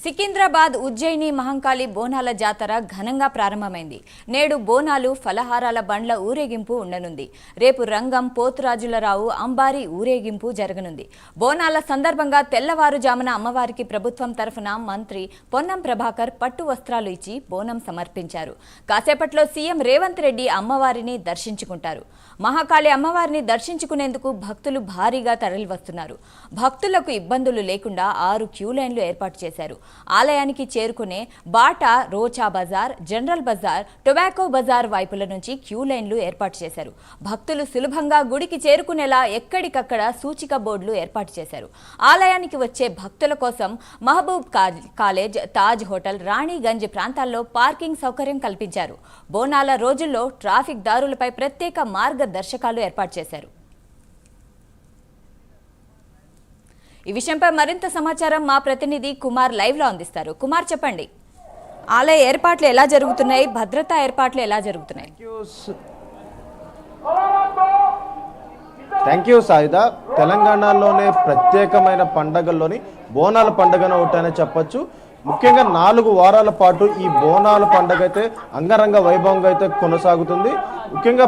సికింద్రాబాద్ ఉజ్జయిని మహంకాళి బోనాల జాతర ఘనంగా ప్రారంభమైంది. నేడు బోనాలు ఫలహారాల బండ్ల ఊరేగింపు ఉండనుంది. రేపు రంగం పోతురాజులరావు అంబారి ఊరేగింపు జరగనుంది. బోనాల సందర్భంగా తెల్లవారుజామున అమ్మవారికి ప్రభుత్వం తరఫున మంత్రి పొన్నం ప్రభాకర్ పట్టు వస్త్రాలు ఇచ్చి బోనం సమర్పించారు. కాసేపట్లో సీఎం రేవంత్ రెడ్డి అమ్మవారిని దర్శించుకుంటారు. మహాకాళి అమ్మవారిని దర్శించుకునేందుకు భక్తులు భారీగా తరలివస్తున్నారు. భక్తులకు ఇబ్బందులు లేకుండా 6 క్యూ లైన్లు ఏర్పాటు చేశారు. ఆలయానికి చేరుకునే Bata, Rocha Bazaar, general Bazaar, tobacco Bazaar వైపుల నుంచి క్యూ లైన్లు ఏర్పాటు చేశారు. భక్తులు సులభంగా గుడికి చేరుకునేలా ఎక్కడికక్కడ సూచిక బోర్డులు ఏర్పాటు చేశారు. ఆలయానికి వచ్చే భక్తుల కోసం మహబూబ్ కాలేజ్, తాజ్ హోటల్, రాణిగంజ్ ప్రాంతాల్లో పార్కింగ్ సౌకర్యం కల్పించారు. బోనాల రోజుల్లో ట్రాఫిక్ దారులపై ప్రత్యేక మార్గదర్శకాలు ఏర్పాటు చేశారు. ఈ విషయంపై మరింత సమాచారం మా ప్రతినిధి కుమార్ లైవ్ లో అందిస్తారు. కుమార్, చెప్పండి, ఆలయ ఏర్పాట్లు ఎలా జరుగుతున్నాయి, భద్రతా ఏర్పాట్లు ఎలా జరుగుతున్నాయి? Thank you Saida. తెలంగాణలోనే ప్రత్యేకమైన పండగల్లోని బోనాల పండుగను ఒకటనే చెప్పొచ్చు. ముఖ్యంగా 4 వారాల పాటు ఈ బోనాల పండుగ అయితే అంగరంగ వైభవంగా అయితే కొనసాగుతుంది. ముఖ్యంగా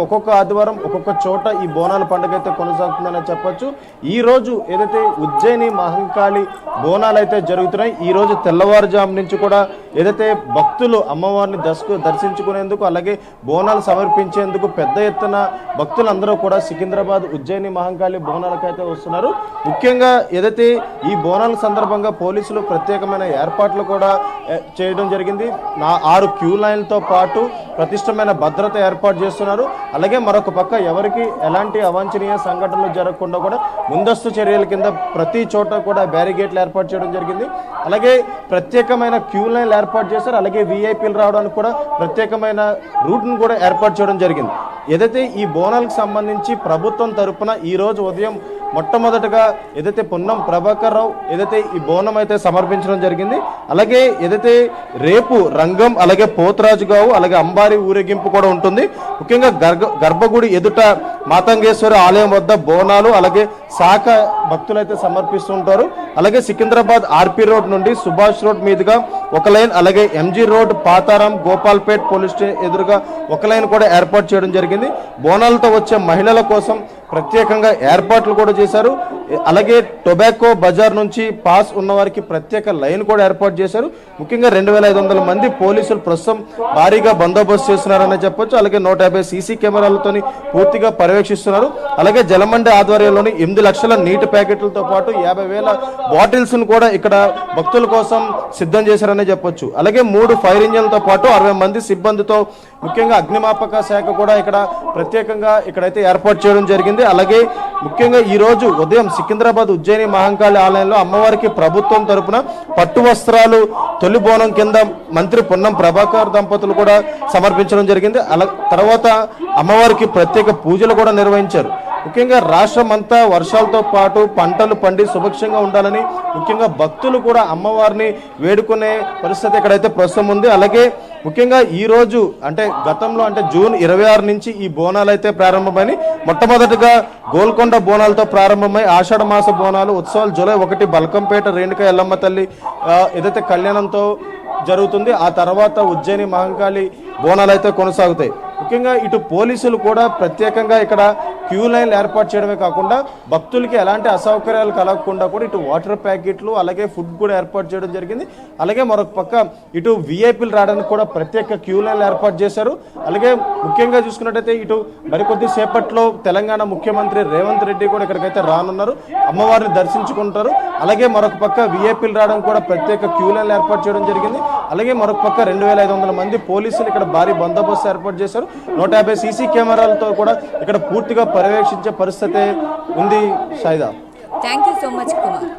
ఒక్కొక్క ఆదివారం ఒక్కొక్క చోట ఈ బోనాల పండుగ అయితే కొనసాగుతుందని చెప్పొచ్చు. ఈ రోజు ఏదైతే ఉజ్జయిని మహంకాళి బోనాలు అయితే జరుగుతున్నాయి, ఈ రోజు తెల్లవారుజాము నుంచి కూడా ఏదైతే భక్తులు అమ్మవారిని దర్శించుకునేందుకు అలాగే బోనాలు సమర్పించేందుకు పెద్ద ఎత్తున భక్తులందరూ కూడా సికింద్రాబాద్ ఉజ్జయిని మహంకాళి బోనాలకైతే వస్తున్నారు. ముఖ్యంగా ఏదైతే ఈ బోనాల సందర్భంగా పోలీసులు ప్రత్యేకమైన ఏర్పాట్లు కూడా చేయడం జరిగింది. 6 క్యూ లైన్లతో పాటు ప్రతిష్టమైన భద్రత ఏర్పాటు చేస్తున్నారు. అలాగే మరొక పక్క ఎవరికి ఎలాంటి అవాంఛనీయ సంఘటనలు జరగకుండా కూడా ముందస్తు చర్యల కింద ప్రతి చోట కూడా బ్యారిగేట్లు ఏర్పాటు చేయడం జరిగింది. అలాగే ప్రత్యేకమైన క్యూ లైన్లు ఏర్పాటు చేశారు. అలాగే వీఐపీలు రావడానికి కూడా ప్రత్యేకమైన రూట్ను కూడా ఏర్పాటు చేయడం జరిగింది. ఏదైతే ఈ బోనాలకు సంబంధించి ప్రభుత్వం తరపున ఈ రోజు ఉదయం మొట్టమొదటగా ఏదైతే పొన్నం ప్రభాకర్ రావు ఏదైతే ఈ బోనం అయితే సమర్పించడం జరిగింది. అలాగే ఏదైతే రేపు రంగం అలాగే పోతురాజుగావు అలాగే అంబారి ఊరేగింపు కూడా ఉంటుంది. ముఖ్యంగా గర్భగుడి ఎదుట మాతంగేశ్వరి ఆలయం వద్ద బోనాలు అలాగే శాఖ భక్తులైతే సమర్పిస్తుంటారు. అలాగే సికింద్రాబాద్ ఆర్పీ రోడ్ నుండి సుభాష్ రోడ్ మీదుగా ఒక లైన్, అలాగే ఎంజీ రోడ్, పాతారం, గోపాల్పేట్ పోలీస్ స్టేషన్ ఎదురుగా ఒక లైన్ కూడా ఏర్పాటు చేయడం జరిగింది. బోనాలతో వచ్చే మహిళల కోసం ప్రత్యేకంగా ఏర్పాట్లు కూడా చేశారు. అలాగే టొబాకో బజార్ నుంచి పాస్ ఉన్న వారికి ప్రత్యేక లైన్ కూడా ఏర్పాటు చేశారు. ముఖ్యంగా 2500 మంది పోలీసులు ప్రస్తుతం భారీగా బందోబస్తు చేస్తున్నారని చెప్పొచ్చు. అలాగే 150 సీసీ కెమెరాలతో పూర్తిగా పర్యవేక్షిస్తున్నారు. అలాగే జలమండి ఆధ్వర్యంలోని 8 లక్షల నీటి ప్యాకెట్లతో పాటు 50,000 బాటిల్స్ ను కూడా ఇక్కడ భక్తుల కోసం సిద్ధం చేశారని చెప్పొచ్చు. అలాగే 3 ఫైర్ ఇంజన్లతో పాటు 60 మంది సిబ్బందితో ముఖ్యంగా అగ్నిమాపక శాఖ కూడా ఇక్కడ ప్రత్యేకంగా ఇక్కడైతే ఏర్పాటు చేయడం జరిగింది. అలాగే ముఖ్యంగా ఈ రోజు ఉదయం సికింద్రాబాద్ ఉజ్జయిని మహంకాళి ఆలయంలో అమ్మవారికి ప్రభుత్వం తరపున పట్టు వస్త్రాలు తొలి బోనం కింద మంత్రి పొన్నం ప్రభాకర్ దంపతులు కూడా సమర్పించడం జరిగింది. తర్వాత అమ్మవారికి ప్రత్యేక పూజలు కూడా నిర్వహించారు. ముఖ్యంగా రాష్ట్రం అంతా వర్షాలతో పాటు పంటలు పండి సుభిక్షంగా ఉండాలని ముఖ్యంగా భక్తులు కూడా అమ్మవారిని వేడుకునే పరిస్థితి ఇక్కడైతే ప్రస్తుతం ఉంది. అలాగే ముఖ్యంగా ఈ రోజు గతంలో జూన్ 26 నుంచి ఈ బోనాలు అయితే ప్రారంభమని మొట్టమొదటిగా గోల్కొండ బోనాలతో ప్రారంభమై ఆషాఢ మాస బోనాలు ఉత్సవాలు జూలై 1 బల్కంపేట రేణుక ఎల్లమ్మ తల్లి ఏదైతే కళ్యాణంతో జరుగుతుంది. ఆ తర్వాత ఉజ్జయిని మహంకాళి బోనాలు అయితే కొనసాగుతాయి. ముఖ్యంగా ఇటు పోలీసులు కూడా ప్రత్యేకంగా ఇక్కడ క్యూ లైన్లు ఏర్పాటు చేయడమే కాకుండా భక్తులకి ఎలాంటి అసౌకర్యాలు కలగకుండా కూడా ఇటు వాటర్ ప్యాకెట్లు అలాగే ఫుడ్ కూడా ఏర్పాటు చేయడం జరిగింది. అలాగే మరొక పక్క ఇటు వీఐపీలు రావడానికి కూడా ప్రత్యేక క్యూ లైన్లు ఏర్పాటు చేశారు. అలాగే ముఖ్యంగా చూసుకున్నట్టయితే ఇటు మరికొద్ది సేపట్లో తెలంగాణ ముఖ్యమంత్రి రేవంత్ రెడ్డి కూడా ఇక్కడికైతే రానున్నారు, అమ్మవారిని దర్శించుకుంటారు. అలాగే మరొక పక్క వీఐపీలు రావడానికి కూడా ప్రత్యేక క్యూ లైన్లు ఏర్పాటు చేయడం జరిగింది. అలాగే మరొక పక్క 2500 మంది పోలీసులు ఇక్కడ భారీ బందోబస్తు ఏర్పాటు చేశారు. 150 సీసీ కెమెరాలతో కూడా ఇక్కడ పూర్తిగా పర్యవేక్షించే పరిస్థితి ఉంది. సాయిదా, thank you so much Kumar.